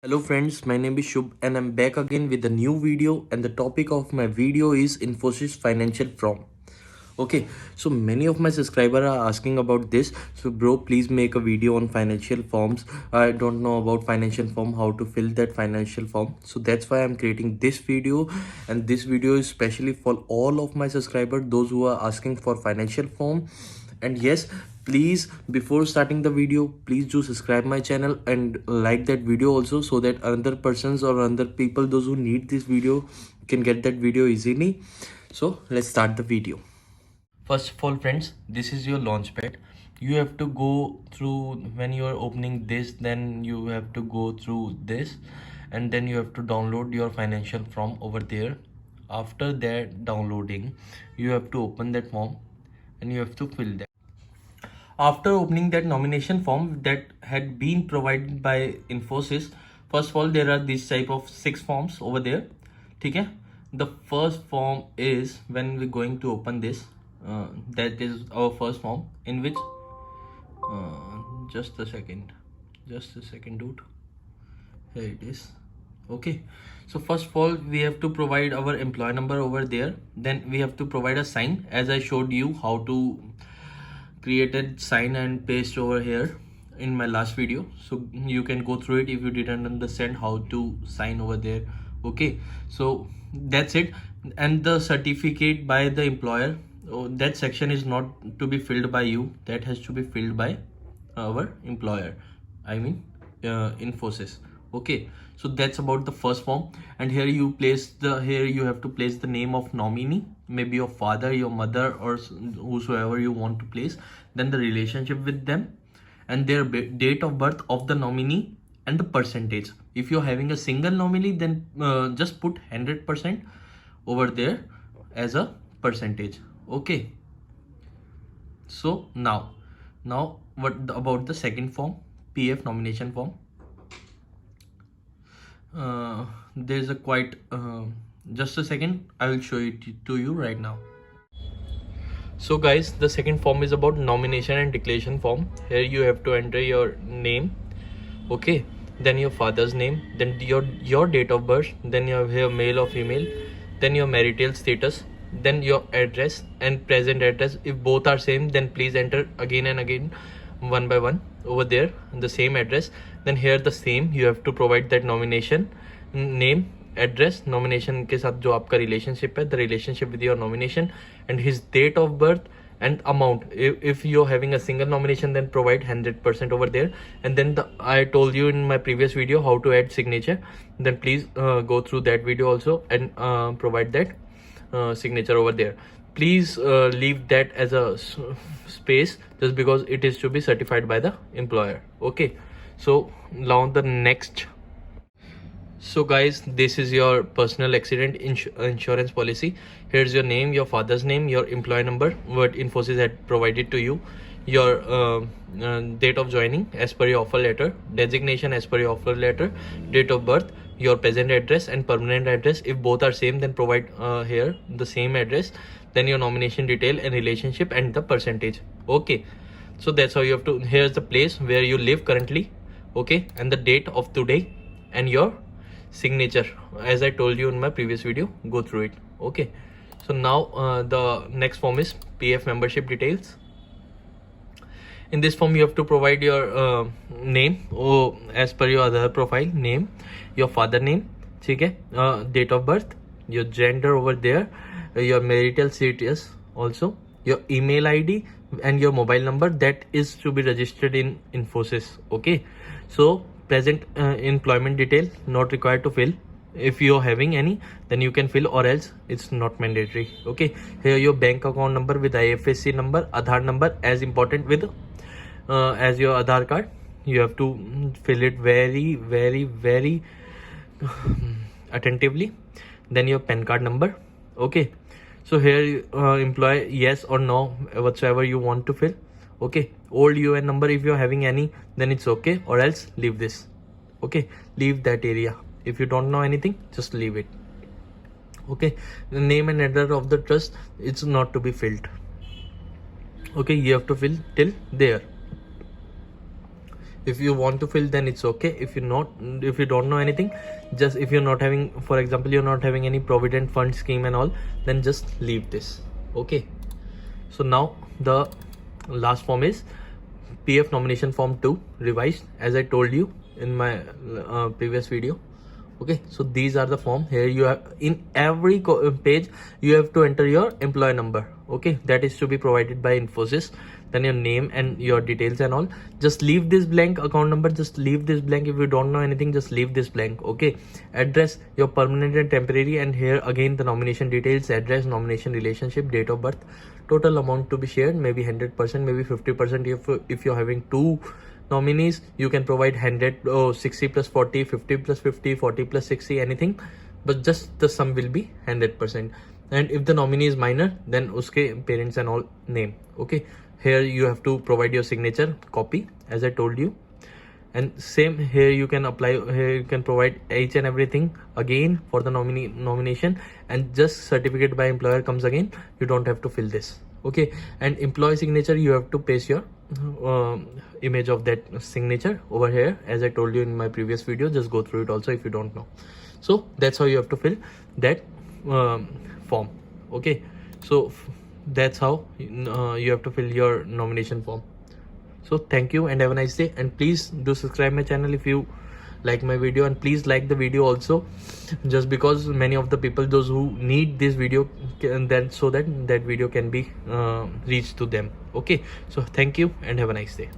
Hello friends, my name is Shubh and I'm back again with a new video, and the topic of my video is Infosys financial form. Okay, so many of my subscribers are asking about this. So bro, please make a video on financial forms. I don't know about financial form, how to fill that financial form. So that's why I'm creating this video, and this video is specially for all of my subscribers, those who are asking for financial form. And yes, please, before starting the video, please do subscribe my channel and like that video also, so that other persons or other people, those who need this video, can get that video easily. So let's start the video. First of all friends, this is your launchpad. You have to go through, when you are opening this, then you have to go through this, and then you have to download your financial form over there. After that downloading, you have to open that form and you have to fill that. After opening that nomination form that had been provided by Infosys, first of all, there are this type of 6 forms over there. Okay, the first form is, when we're going to open this, that is our first form, in which just a second, dude, here it is. Okay, so first of all, we have to provide our employee number over there. Then we have to provide a sign, as I showed you how to create a sign and paste over here in my last video, so you can go through it if you didn't understand how to sign over there. Okay, so that's it. And the certificate by the employer, that section is not to be filled by you, that has to be filled by our employer, I mean Infosys. Okay, so that's about the first form. And here you have to place the name of nominee, maybe your father, your mother, or whosoever you want to place, then the relationship with them, and their date of birth of the nominee, and the percentage. If you're having a single nominee, then just put 100% over there as a percentage. Okay, so now what about the second form, PF nomination form? There's a quite just a second, I will show it to you right now. So guys, the second form is about nomination and declaration form. Here you have to enter your name, okay, then your father's name, then your date of birth, then you have here male or female, then your marital status, then your address and present address. If both are same, then please enter again and again, one by one, over there, the same address. Then here the same, you have to provide that nomination name, address, nomination के साथ जो आपका relationship है, the relationship with your nomination, and his date of birth and amount. If you're having a single nomination, then provide 100% over there. And then I told you in my previous video how to add signature, then please go through that video also and provide that signature over there. Please leave that as a space, just because it is to be certified by the employer. Okay, so now the next. So guys, this is your personal accident insurance policy. Here's your name, your father's name, your employee number, what Infosys had provided to you, your date of joining as per your offer letter, designation as per your offer letter, date of birth, your present address and permanent address. If both are same, then provide here the same address, then your nomination detail and relationship and the percentage. Okay, so that's how you have to. Here's the place where you live currently, okay, and the date of today, and your signature, as I told you in my previous video. Go through it. Okay, so now the next form is PF membership details. In this form you have to provide your name, as per your other profile name, your father name, okay, date of birth, your gender over there, your marital status, also your email ID and your mobile number that is to be registered in Infosys. Okay, so present employment detail not required to fill. If you're having any, then you can fill, or else it's not mandatory. Okay, here your bank account number with IFSC number, Aadhaar number as important with as your Aadhaar card. You have to fill it very attentively. Then your PAN card number. Okay, so here employee, yes or no, whatsoever you want to fill. Okay, old UN number if you're having any, then it's okay, or else leave this. Okay, leave that area. If you don't know anything, just leave it. Okay, the name and address of the trust, it's not to be filled. Okay, you have to fill till there. If you want to fill, then it's okay. If you don't know anything, just if you're not having, for example, you're not having any provident fund scheme and all, then just leave this. Okay, so now the last form is PF nomination form 2 revised, as I told you in my previous video. Okay, so these are the form. Here you have, in every page you have to enter your employer number. Okay, that is to be provided by Infosys, then your name and your details and all. Just leave this blank. Account number, just leave this blank. If you don't know anything, just leave this blank. Okay, address, your permanent and temporary, and here again the nomination details, address, nomination relationship, date of birth, total amount to be shared, maybe 100%, maybe 50%. If you're having two nominees, you can provide 100 or 60 plus 40, 50 plus 50, 40 plus 60, anything, but just the sum will be 100%. And if the nominee is minor, then uske parents and all name. Okay, here you have to provide your signature copy, as I told you. And same here, you can apply, here you can provide each and everything again for the nomination, and just certificate by employer comes again. You don't have to fill this. Okay, and employee signature, you have to paste your image of that signature over here, as I told you in my previous video. Just go through it also if you don't know. So that's how you have to fill that form. Okay, so that's how you have to fill your nomination form. So thank you and have a nice day, and please do subscribe my channel if you like my video, and please like the video also, just because many of the people, those who need this video, then so that video can be reached to them. Okay, so thank you and have a nice day.